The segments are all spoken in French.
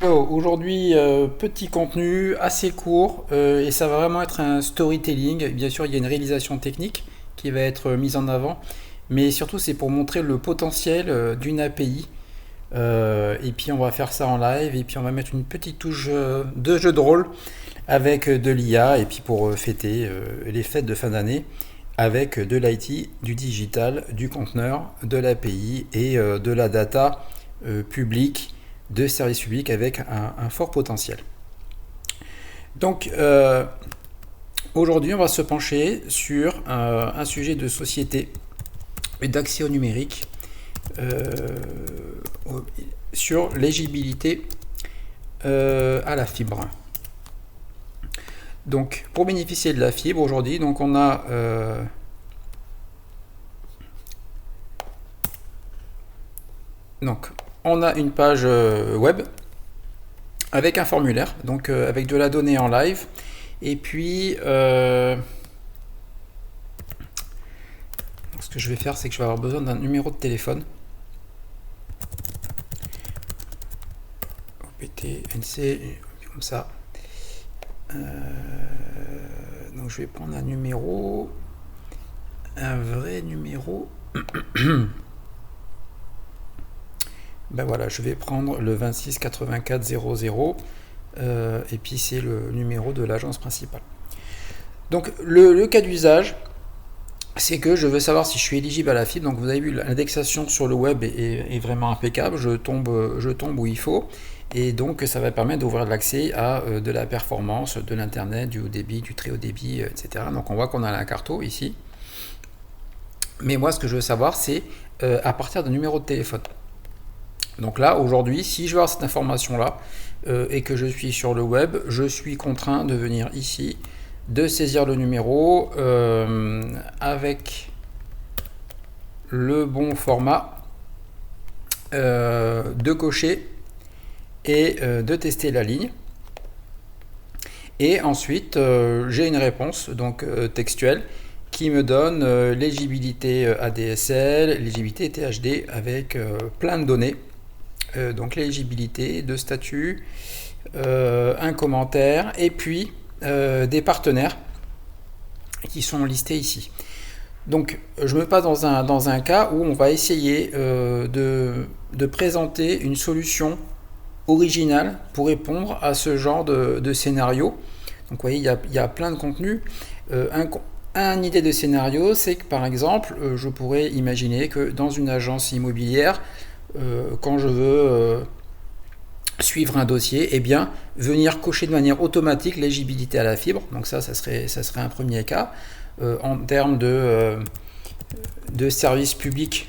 Alors, aujourd'hui, petit contenu assez court et ça va vraiment être un storytelling. Bien sûr, il y a une réalisation technique qui va être mise en avant, mais surtout c'est pour montrer le potentiel d'une API. Et puis on va faire ça en live et puis on va mettre une petite touche de jeu de rôle avec de l'IA et puis pour fêter les fêtes de fin d'année avec de l'IT, du digital, du conteneur, de l'API et de la data publique de services publics avec un fort potentiel. Donc aujourd'hui, on va se pencher sur un sujet de société et d'accès au numérique, euh, sur l'éligibilité à la fibre. Donc, pour bénéficier de la fibre aujourd'hui, donc on a une page web avec un formulaire, donc avec de la donnée en live. Et puis, ce que je vais faire, c'est que je vais avoir besoin d'un numéro de téléphone. OPT, NC, comme ça. Donc je vais prendre un numéro, un vrai numéro. Ben voilà, je vais prendre le 26 84 00 et puis c'est le numéro de l'agence principale. Donc le cas d'usage, c'est que je veux savoir si je suis éligible à la fibre. Donc vous avez vu, l'indexation sur le web est vraiment impeccable, je tombe où il faut. Et donc ça va permettre d'ouvrir l'accès à de la performance, de l'internet, du haut débit, du très haut débit, etc. Donc on voit qu'on a la carto ici. Mais moi ce que je veux savoir, c'est à partir d'un numéro de téléphone. Donc là aujourd'hui, si je veux avoir cette information là et que je suis sur le web, je suis contraint de venir ici, de saisir le numéro avec le bon format, de cocher et de tester la ligne. Et ensuite, j'ai une réponse donc textuelle qui me donne l'éligibilité ADSL, l'éligibilité THD avec plein de données. Donc l'éligibilité, de statut, un commentaire et puis des partenaires qui sont listés ici. Donc je me passe dans un cas où on va essayer de présenter une solution originale pour répondre à ce genre de scénario. Donc vous voyez, il y a plein de contenus. Un idée de scénario, c'est que par exemple, je pourrais imaginer que dans une agence immobilière, quand je veux suivre un dossier, eh bien, venir cocher de manière automatique l'éligibilité à la fibre. Donc ça serait un premier cas. En termes de services publics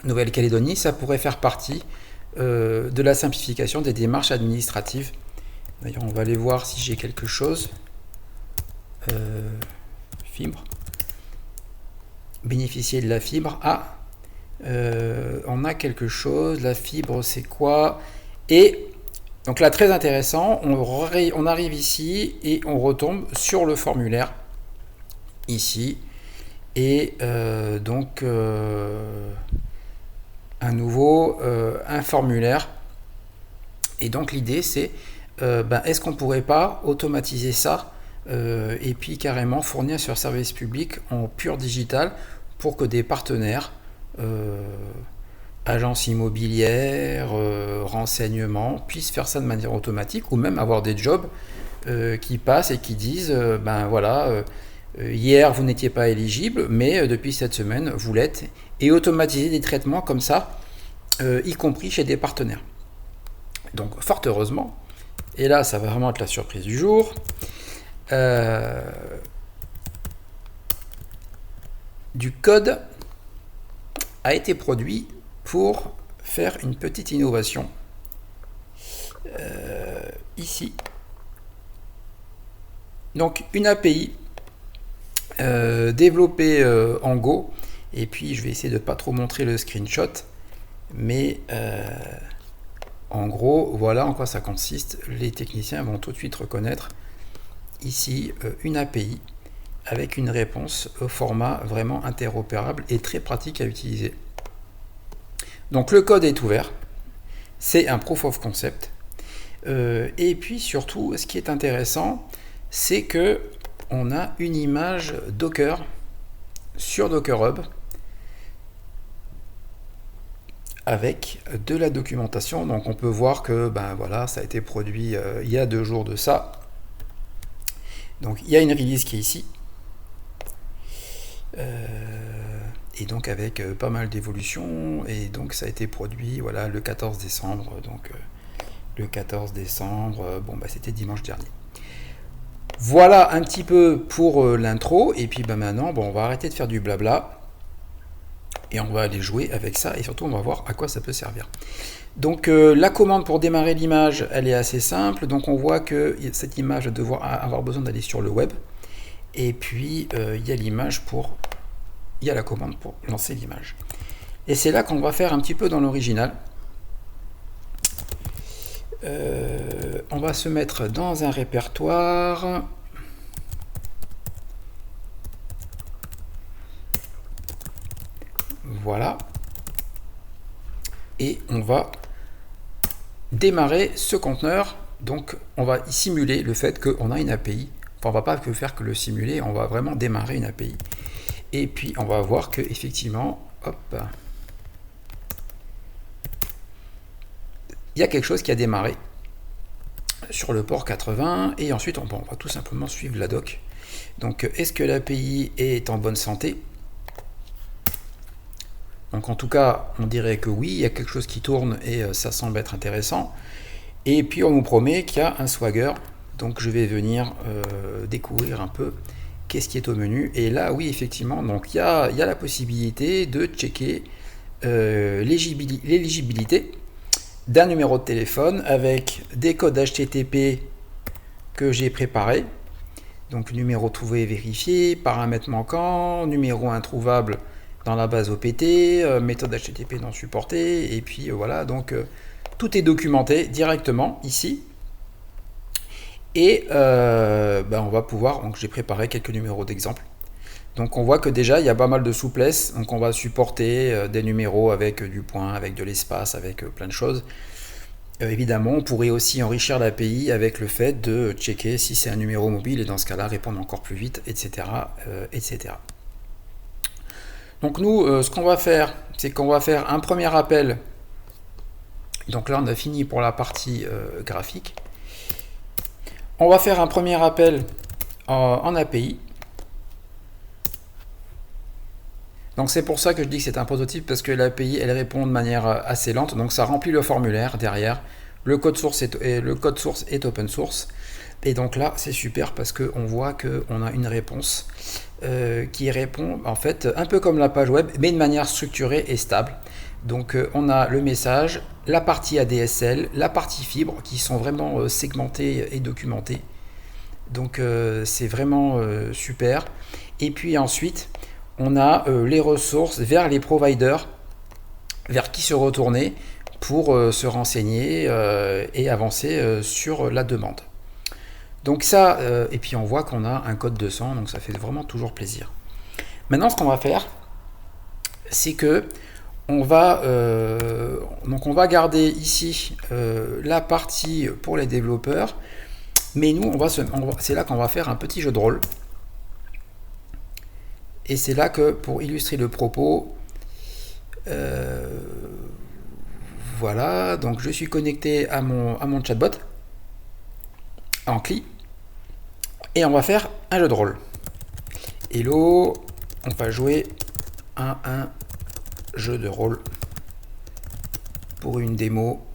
Nouvelle-Calédonie, ça pourrait faire partie de la simplification des démarches administratives. D'ailleurs, on va aller voir si j'ai quelque chose. Fibre. Bénéficier de la fibre. Ah, on a quelque chose. La fibre, c'est quoi? Et donc là, très intéressant, on arrive ici et on retombe sur le formulaire ici. Et donc, à nouveau, un formulaire. Et donc, l'idée, c'est est-ce qu'on ne pourrait pas automatiser ça et puis carrément fournir sur service public en pur digital pour que des partenaires, agences immobilières, renseignements, puissent faire ça de manière automatique ou même avoir des jobs qui passent et qui disent hier vous n'étiez pas éligible, mais depuis cette semaine vous l'êtes, et automatiser des traitements comme ça, y compris chez des partenaires. Donc fort heureusement, et là ça va vraiment être la surprise du jour, du code a été produit pour faire une petite innovation ici. Donc une API développée en Go, et puis je vais essayer de pas trop montrer le screenshot, mais en gros voilà en quoi ça consiste. Les techniciens vont tout de suite reconnaître ici une API avec une réponse au format vraiment interopérable et très pratique à utiliser. Donc le code est ouvert, c'est un proof of concept. Et puis surtout, ce qui est intéressant, c'est que on a une image Docker sur Docker Hub avec de la documentation. Donc on peut voir que voilà, ça a été produit il y a 2 jours de ça. Donc il y a une release qui est ici. Et donc avec pas mal d'évolutions, et donc ça a été produit voilà, le 14 décembre. Donc le 14 décembre, c'était dimanche dernier. Voilà un petit peu pour l'intro, et puis maintenant on va arrêter de faire du blabla et on va aller jouer avec ça, et surtout on va voir à quoi ça peut servir. Donc la commande pour démarrer l'image, elle est assez simple. Donc on voit que cette image va devoir avoir besoin d'aller sur le web, et puis il y a l'image il y a la commande pour lancer l'image. Et c'est là qu'on va faire un petit peu dans l'original. On va se mettre dans un répertoire. Voilà. Et on va démarrer ce conteneur. Donc on va simuler le fait qu'on a une API. Enfin, on va pas faire que le simuler, on va vraiment démarrer une API. Et puis on va voir que effectivement, hop, il y a quelque chose qui a démarré sur le port 80, et ensuite on va tout simplement suivre la doc. Donc est-ce que l'API est en bonne santé? Donc en tout cas on dirait que oui, il y a quelque chose qui tourne et ça semble être intéressant. Et puis on nous promet qu'il y a un Swagger, donc je vais venir découvrir un peu qu'est-ce qui est au menu. Et là oui, effectivement, donc il y a la possibilité de checker l'éligibilité d'un numéro de téléphone avec des codes HTTP que j'ai préparés. Donc numéro trouvé et vérifié, paramètres manquants, numéro introuvable dans la base OPT, méthode HTTP non supportée, et puis voilà, donc tout est documenté directement ici. Et on va pouvoir, donc j'ai préparé quelques numéros d'exemple. Donc on voit que déjà il y a pas mal de souplesse, donc on va supporter des numéros avec du point, avec de l'espace, avec plein de choses. Évidemment, on pourrait aussi enrichir l'API avec le fait de checker si c'est un numéro mobile, et dans ce cas-là répondre encore plus vite, etc. etc. Donc nous, ce qu'on va faire, c'est qu'on va faire un premier appel. Donc là on a fini pour la partie graphique. On va faire un premier appel en API. Donc c'est pour ça que je dis que c'est un prototype, parce que l'API elle répond de manière assez lente, donc ça remplit le formulaire derrière. Le code source est open source, et donc là c'est super parce qu'on voit qu'on a une réponse qui répond en fait un peu comme la page web, mais de manière structurée et stable. Donc on a le message, la partie ADSL, la partie fibre qui sont vraiment segmentées et documentées. Donc c'est vraiment super. Et puis ensuite on a les ressources vers les providers, vers qui se retourner pour se renseigner et avancer sur la demande. Donc ça, et puis on voit qu'on a un code 200, donc ça fait vraiment toujours plaisir. Maintenant ce qu'on va faire, c'est que on va garder ici la partie pour les développeurs, mais nous c'est là qu'on va faire un petit jeu de rôle. Et c'est là que, pour illustrer le propos, voilà, donc je suis connecté à mon chatbot en CLI, et on va faire un jeu de rôle. Hello, on va jouer à un jeu de rôle pour une démo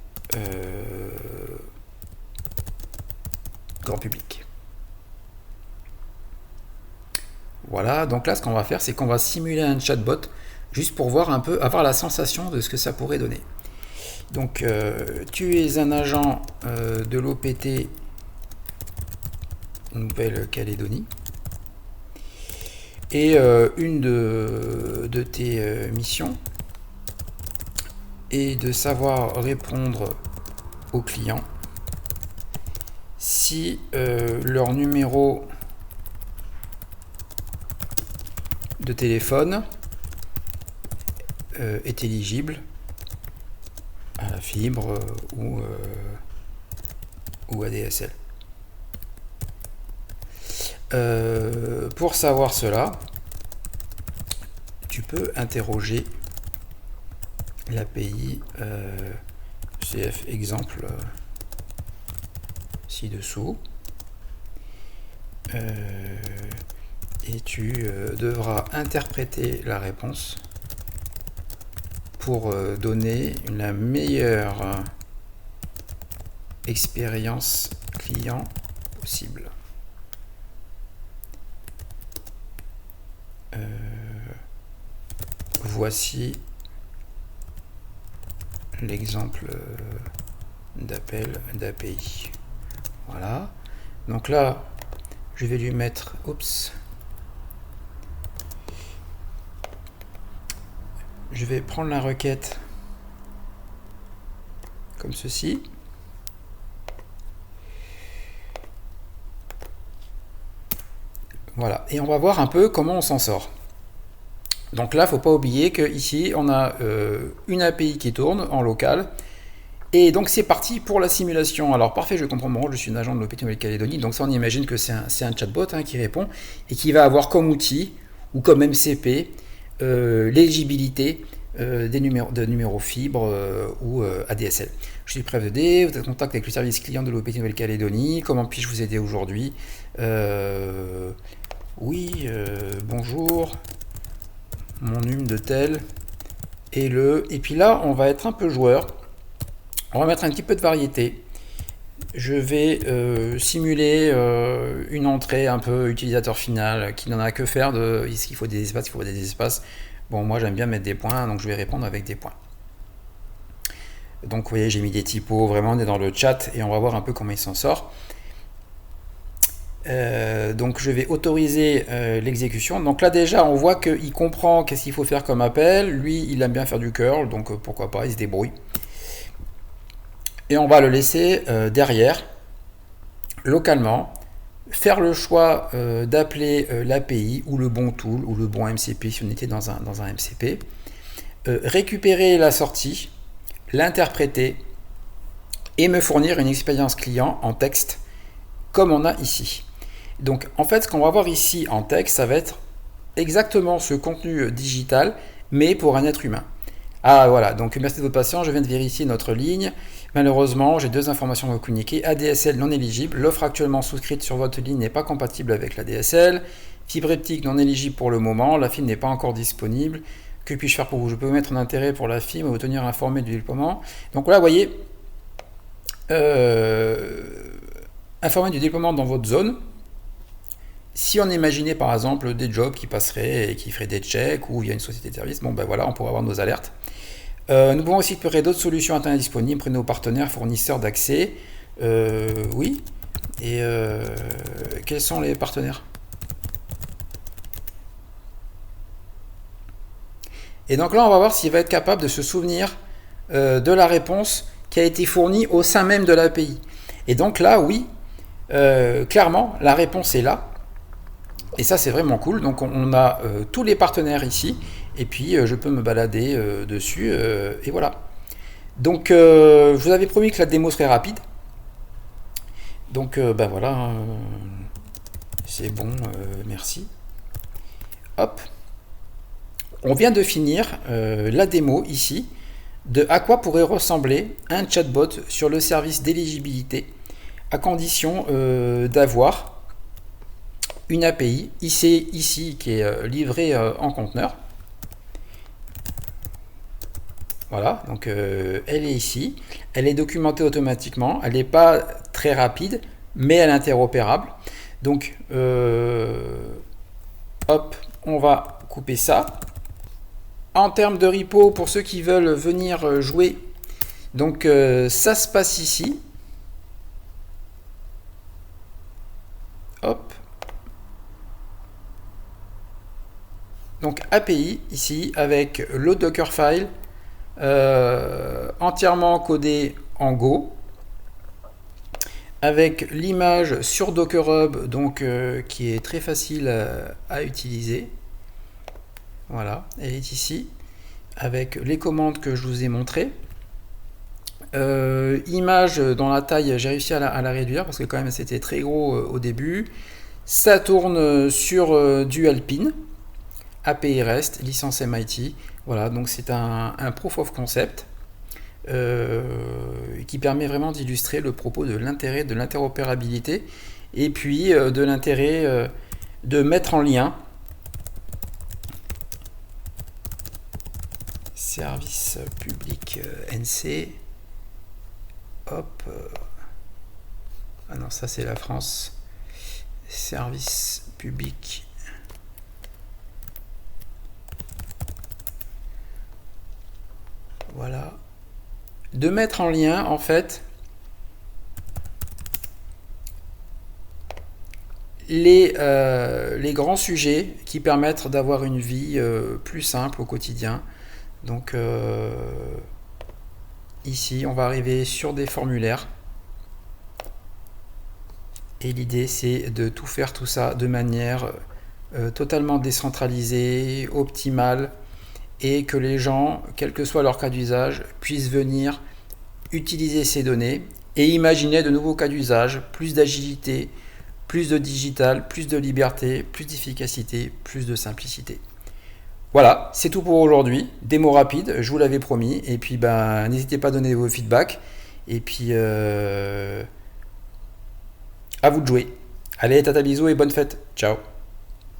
grand public. Voilà, donc là ce qu'on va faire, c'est qu'on va simuler un chatbot juste pour voir un peu, avoir la sensation de ce que ça pourrait donner. Donc tu es un agent de l'OPT Nouvelle-Calédonie, et une de tes missions est de savoir répondre aux clients si leur numéro de téléphone est éligible à la fibre ou ADSL. Pour savoir cela, tu peux interroger l'API CF exemple ci-dessous et tu devras interpréter la réponse pour donner la meilleure expérience client possible. Voici l'exemple d'appel d'API. Voilà. Donc là, je vais lui mettre, je vais prendre la requête comme ceci. Voilà. Et on va voir un peu comment on s'en sort. Donc là, il ne faut pas oublier qu'ici, on a une API qui tourne en local. Et donc, c'est parti pour la simulation. Alors, parfait, je comprends mon rôle, je suis un agent de l'OPT Nouvelle-Calédonie. Donc ça, on imagine que c'est un chatbot qui répond et qui va avoir comme outil ou comme MCP l'éligibilité de numéros fibres ou ADSL. Je suis prêt d'aider, vous êtes en contact avec le service client de l'OPT Nouvelle-Calédonie. Comment puis-je vous aider aujourd'hui? Oui, bonjour. Mon num de tel et puis là on va être un peu joueur, on va mettre un petit peu de variété. Je vais simuler une entrée un peu utilisateur final qui n'en a que faire de ici il faut des espaces, il faut des espaces. Bon, moi j'aime bien mettre des points, donc je vais répondre avec des points. Donc vous voyez, j'ai mis des typos, vraiment on est dans le chat et on va voir un peu comment il s'en sort. Donc je vais autoriser l'exécution. Donc là déjà on voit qu'il comprend qu'est-ce qu'il faut faire comme appel. Lui il aime bien faire du curl, donc pourquoi pas, il se débrouille. Et on va le laisser derrière, localement, faire le choix d'appeler l'API ou le bon tool ou le bon MCP si on était dans un MCP. Récupérer la sortie, l'interpréter et me fournir une expérience client en texte comme on a ici. Donc en fait ce qu'on va voir ici en texte, ça va être exactement ce contenu digital mais pour un être humain. Ah voilà, donc merci de votre patience, je viens de vérifier notre ligne. Malheureusement, j'ai deux informations à vous communiquer. ADSL non éligible, l'offre actuellement souscrite sur votre ligne n'est pas compatible avec l'ADSL. Fibre optique non éligible pour le moment, la fibre n'est pas encore disponible. Que puis-je faire pour vous? Je peux vous mettre un intérêt pour la fibre et vous tenir informé du déploiement. Donc là, vous voyez, informé du déploiement dans votre zone. Si on imaginait par exemple des jobs qui passeraient et qui feraient des checks ou il y a une société de service, bon ben voilà, on pourrait avoir nos alertes. Nous pouvons aussi explorer d'autres solutions internet disponibles près de nos partenaires fournisseurs d'accès. Oui. Et quels sont les partenaires? Et donc là, on va voir s'il va être capable de se souvenir de la réponse qui a été fournie au sein même de l'API. Et donc là, oui, clairement, la réponse est là. Et ça, c'est vraiment cool. Donc on a tous les partenaires ici. Et puis, je peux me balader dessus. Et voilà. Donc, je vous avais promis que la démo serait rapide. Donc, ben voilà. C'est bon. Merci. Hop. On vient de finir la démo ici de à quoi pourrait ressembler un chatbot sur le service d'éligibilité à condition d'avoir une API ici qui est livrée en conteneur. Voilà, donc elle est ici, elle est documentée automatiquement, elle n'est pas très rapide, mais elle est interopérable. Donc, hop, on va couper ça. En termes de repo, pour ceux qui veulent venir jouer, donc ça se passe ici. Hop. Donc API ici avec le Dockerfile entièrement codé en Go avec l'image sur Docker Hub donc qui est très facile à utiliser. Voilà, elle est ici avec les commandes que je vous ai montrées. Image dans la taille, j'ai réussi à la réduire parce que quand même c'était très gros au début. Ça tourne sur du Alpine, API REST, licence MIT. Voilà, donc c'est un proof of concept qui permet vraiment d'illustrer le propos de l'intérêt de l'interopérabilité et puis de l'intérêt de mettre en lien service public NC. Hop. Ah non, ça c'est la France. Service public. Voilà. De mettre en lien, en fait, les grands sujets qui permettent d'avoir une vie plus simple au quotidien. Donc, ici, on va arriver sur des formulaires. Et l'idée, c'est de tout faire tout ça de manière totalement décentralisée, optimale, et que les gens, quel que soit leur cas d'usage, puissent venir utiliser ces données et imaginer de nouveaux cas d'usage, plus d'agilité, plus de digital, plus de liberté, plus d'efficacité, plus de simplicité. Voilà, c'est tout pour aujourd'hui. Démo rapide, je vous l'avais promis. Et puis, n'hésitez pas à donner vos feedbacks. Et puis, à vous de jouer. Allez, tata bisous et bonne fête. Ciao.